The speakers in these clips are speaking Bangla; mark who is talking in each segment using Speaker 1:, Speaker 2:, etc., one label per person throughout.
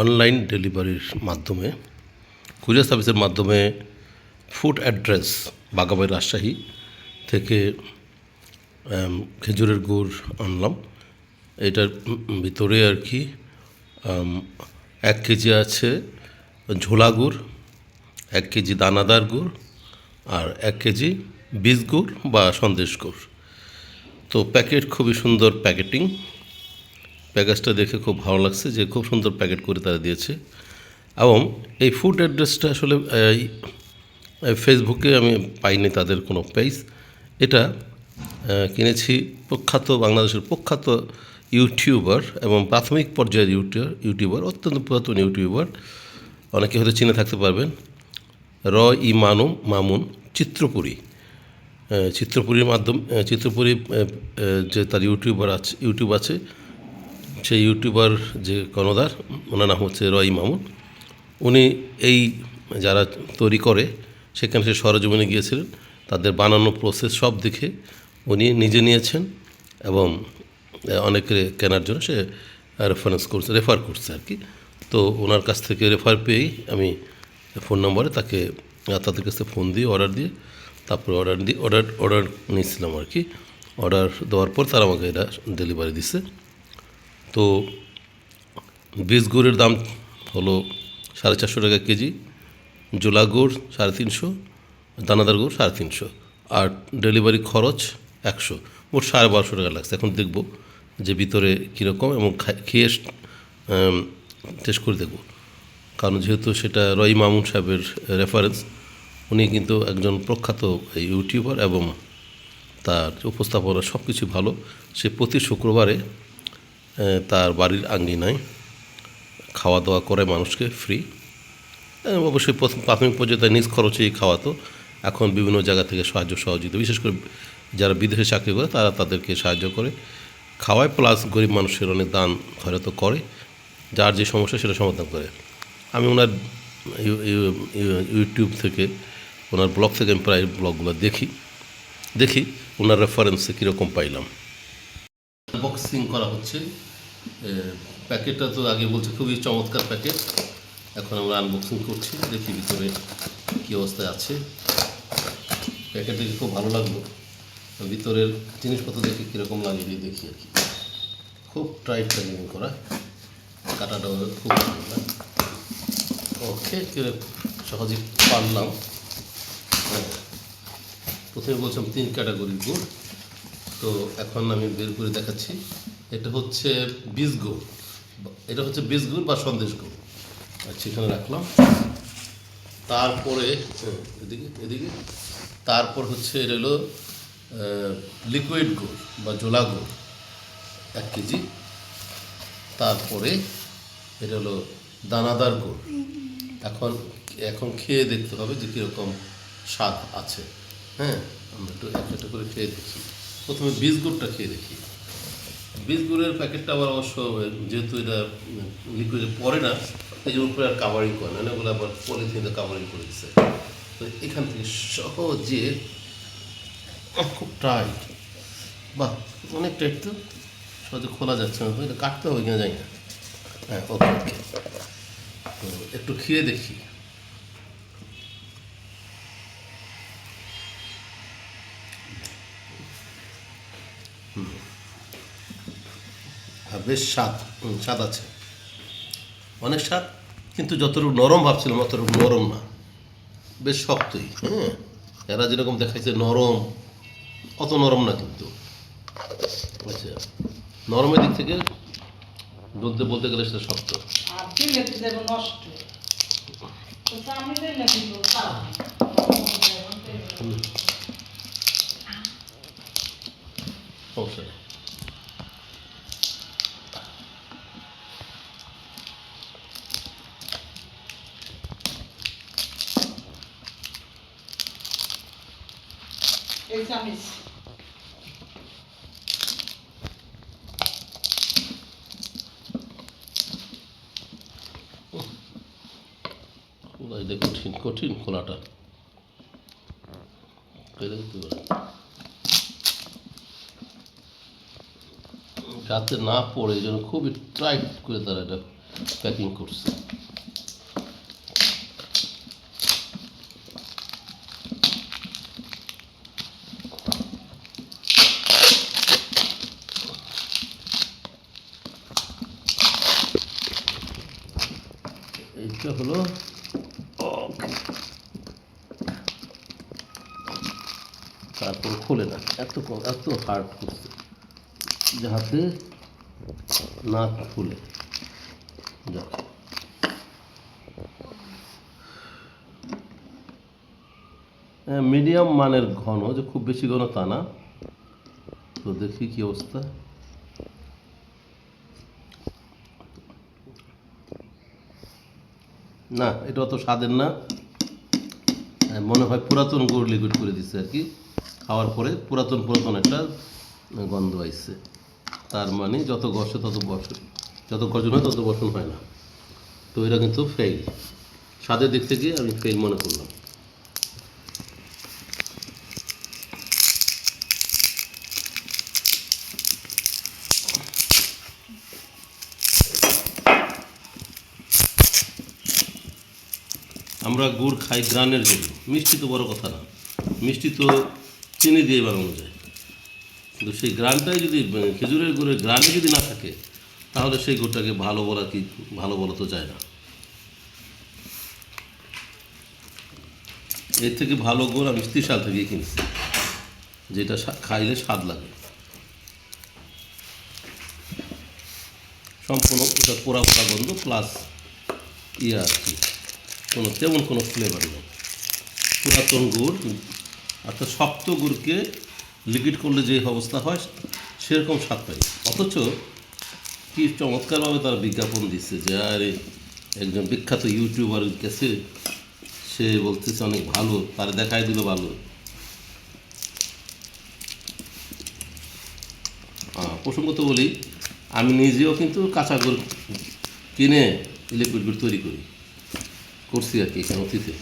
Speaker 1: অনলাইন ডেলিভারির মাধ্যমে কুরিয়ার সার্ভিসের মাধ্যমে ফুড অ্যাড্রেস বাঘাবাড়ি রাজশাহী থেকে খেজুরের গুড় আনলাম। এটার ভিতরে আর কি 1 কেজি আছে ঝোলা গুড়, 1 কেজি দানাদার গুড় আর 1 কেজি বীজ গুড় বা সন্দেশ গুড়। তো প্যাকেট খুবই সুন্দর প্যাকেটিং, প্যাকেজটা দেখে খুব ভালো লাগছে যে খুব সুন্দর প্যাকেট করে তারা দিয়েছে। এবং এই ফুড অ্যাড্রেসটা আসলে ফেসবুকে আমি পাইনি তাদের কোনো পেজ। এটা কিনেছি বাংলাদেশের প্রখ্যাত ইউটিউবার এবং প্রাথমিক পর্যায়ের ইউটিউবার, অত্যন্ত পুরাতন ইউটিউবার, অনেকে হয়তো চিনে থাকতে পারবেন, মামুন চিত্রপুরী। চিত্রপুরী যে তার ইউটিউব আছে, সেই ইউটিউবার যে কর্ণধার, ওনার নাম হচ্ছে মামুন। উনি এই যারা তৈরি করে সেখানে সে সরজমিনে গিয়েছিলেন, তাদের বানানো প্রসেস সব দেখে উনি নিজে নিয়েছেন এবং অনেকে কেনার জন্য সে রেফার করছে আর কি। তো ওনার কাছ থেকে রেফার পেয়েই আমি ফোন নম্বরে তাদের কাছে ফোন দিয়ে অর্ডার দিয়ে তারপরে অর্ডার নিয়েছিলাম আর কি। অর্ডার দেওয়ার পর তারা আমাকে এটা ডেলিভারি দিছে। তো বীজ গুড়ের দাম হলো 450 টাকা কেজি, জোলা গুড় 350, দানাদার গুড় 350, আর ডেলিভারি খরচ 100, মোট 1250 টাকা লাগছে। এখন দেখব যে ভিতরে কীরকম এবং খেয়ে টেস্ট করে দেখব, কারণ যেহেতু সেটা মামুন সাহেবের রেফারেন্স, উনি কিন্তু একজন প্রখ্যাত ইউটিউবার এবং তার উপস্থাপনা সব কিছু ভালো। সে প্রতি শুক্রবারে তার বাড়ির আঙ্গিনায় খাওয়া দাওয়া করে মানুষকে ফ্রি। অবশ্যই প্রাথমিক পর্যায়ে তার নিজ খরচেই খাওয়াতো। এখন বিভিন্ন জায়গা থেকে সহযোগিতা, বিশেষ করে যারা বিদেশে চাকরি করে তারা তাদেরকে সাহায্য করে, খাওয়ায়, প্লাস গরিব মানুষের অনেক দান হয়তো করে, যার যে সমস্যা সেটা সমাধান করে। আমি ওনার ইউটিউব থেকে, ওনার ব্লগ থেকে আমি প্রায় ব্লগগুলো দেখি ওনার রেফারেন্সে কীরকম পাইলাম। আনবক্সিং করা হচ্ছে। প্যাকেটটা তো আগে বলছে খুবই চমৎকার প্যাকেট, এখন আমরা আনবক্সিং করছি, দেখি ভিতরে কী অবস্থায় আছে। প্যাকেট দেখে খুব ভালো লাগলো, ভিতরের জিনিসপত্র দেখে কীরকম লাগে দেখি আর কি। খুব টাইট প্যাকেজিং করা, কাটাটাও খুব ভালো না। ওকে, সহজে পারলাম। প্রথমে বলছিলাম 3 ক্যাটাগরির গুড়, তো এখন আমি বের করে দেখাচ্ছি। এটা হচ্ছে বীজ গুড় বা সন্দেশ গুড়। আচ্ছা, এখানে রাখলাম। তারপরে এদিকে তারপর হচ্ছে এটা হলো লিকুইড গুড় বা জোলা গুড় 1 কেজি। তারপরে এটা হলো দানাদার গুড়। এখন খেয়ে দেখতে হবে যে কীরকম স্বাদ আছে। হ্যাঁ, আমরা একটু একটা করে খেয়ে দেখি। প্রথমে বীজ গুড়টা খেয়ে দেখি। বীজ গুড়ের প্যাকেটটা আবার অবশ্য যেহেতু এটা লিকুইডে পড়ে না, এই যে উপরে আর কাভারিং করে না, ওগুলো আবার পলিথিনে কাভারিং করে দিচ্ছে। তো এখান থেকে সহজে, খুব টাইট, বাহ অনেক টাইট, তো সহজে খোলা যাচ্ছে না, তো এটা কাটতে হবে কিনা যাই না। হ্যাঁ, ওকে, তো একটু খেয়ে দেখি। হ্যাঁ, বেশ স্বাদ আছে, অনেক স্বাদ, কিন্তু যতটুকু নরম ভাবছিলাম অতটুকু নরম না, বেশ শক্তই। হ্যাঁ, এরা যেরকম দেখাইছে নরম, অত নরম না কিন্তু। আচ্ছা, নরমের দিক থেকে বলতে গেলে সেটা শক্ত। সমস্যা নেই। এটা কঠিন খোলাটা, যাতে না পড়ে, এই জন্য খুবই টাইট করে তারা এটা প্যাকিং করছে। এইটা হলো ওকে, তারপর খোলে না, এত হার্ড করছে যাতে না খুলে। যাক, মিডিয়াম মানের ঘন, যে খুব বেশি ঘন তা না। তো দেখি কি অবস্থা। না, এটা অত স্বাদের না, মনে হয় পুরাতন গুড় লিকুইড করে দিচ্ছে আর কি। খাওয়ার পরে পুরাতন একটা গন্ধ আইছে। তার মানে যত ঘষে তত বসে, যত গর্জন হয় তত বসন হয় না। তো এটা কিন্তু ফেল, স্বাদের দিক থেকে আমি ফেল মনে করলাম। আমরা গুড় খাই গ্রানের জন্য, মিষ্টি তো বড় কথা না, মিষ্টি তো চিনি দিয়ে বানানো যায়। কিন্তু সেই গ্রানটাই যদি খেজুরের গুড়ের গ্রানে যদি না থাকে, তাহলে সেই গুড়টাকে ভালো বলা তো যায় না। এর থেকে ভালো গুড় আমি 30 সাল থেকেই কিনছি, যেটা খাইলে স্বাদ লাগে। সম্পূর্ণ ওটা পোড়া গন্ধ প্লাস আর কি, তেমন কোনো ফ্লেভার নেই। পুরাতন গুড় অর্থাৎ শক্ত গুড়কে লিকুইড করলে যে অবস্থা হয় সেরকম স্বাদ পাই। অথচ কি চমৎকারভাবে তারা বিজ্ঞাপন দিচ্ছে যে আরে একজন বিখ্যাত ইউটিউবার কাছে, সে বলতেছে অনেক ভালো, তার দেখাই দিল ভালো। প্রসঙ্গত বলি, আমি নিজেও কিন্তু কাঁচা গুড় কিনে লিকুইড গুড় তৈরি করছি আর কি এখানে অতীতে,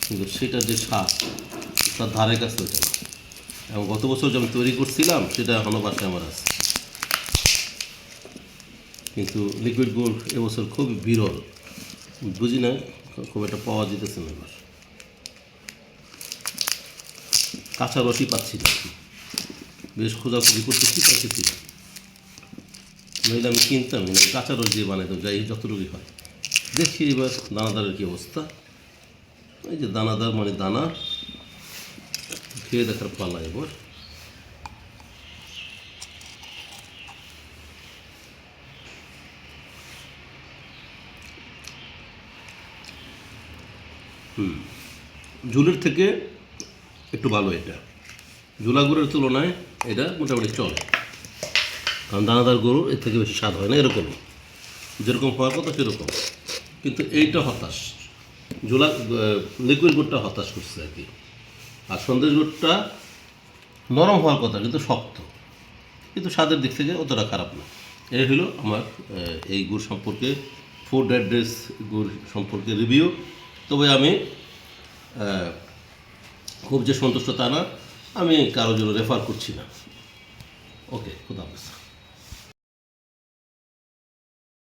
Speaker 1: কিন্তু সেটা যে স্বাদ তার ধারে কাছে হতো না। এবং গত বছর যখন তৈরি করছিলাম সেটা এখনও বাসায় আমার আছে। কিন্তু লিকুইড গুড় এবছর খুব বিরল, বুঝি না খুব একটা পাওয়া যেতেছে না। এবার কাঁচা রসই পাচ্ছি না, বেশ খোঁজাখুঁজি করতেছি, পাচ্ছি না। নইলে আমি কিনতাম, কাঁচা রস দিয়ে বানাইতাম, যাই যতটুকুই হয়। দেখি এবার দানাদারের কী অবস্থা। এই যে দানাদার মানে দানা, খেয়ে দেখার পালা এবার। ঝুলের থেকে একটু ভালো এটা, ঝুলা গুড়ের তুলনায় এটা মোটামুটি চলে, কারণ দানাদার গরু এর থেকে বেশি স্বাদ হয় না, এরকমই যেরকম হওয়ার কথা সেরকম। কিন্তু এইটা হতাশ, ঝোলা লিকুইড গুড়টা হতাশ করছে আর কি। আর সন্দেশ গুড়টা নরম হওয়ার কথা কিন্তু শক্ত, কিন্তু স্বাদের দিক থেকে অতটা খারাপ না। এই হলো আমার এই গুড় সম্পর্কে, ফুড অ্যাড্রেস গুড় সম্পর্কে রিভিউ। তবে আমি খুব যে সন্তুষ্ট তা না, আমি কারোর জন্য রেফার করছি না। ওকে, খুদা হাফেজ।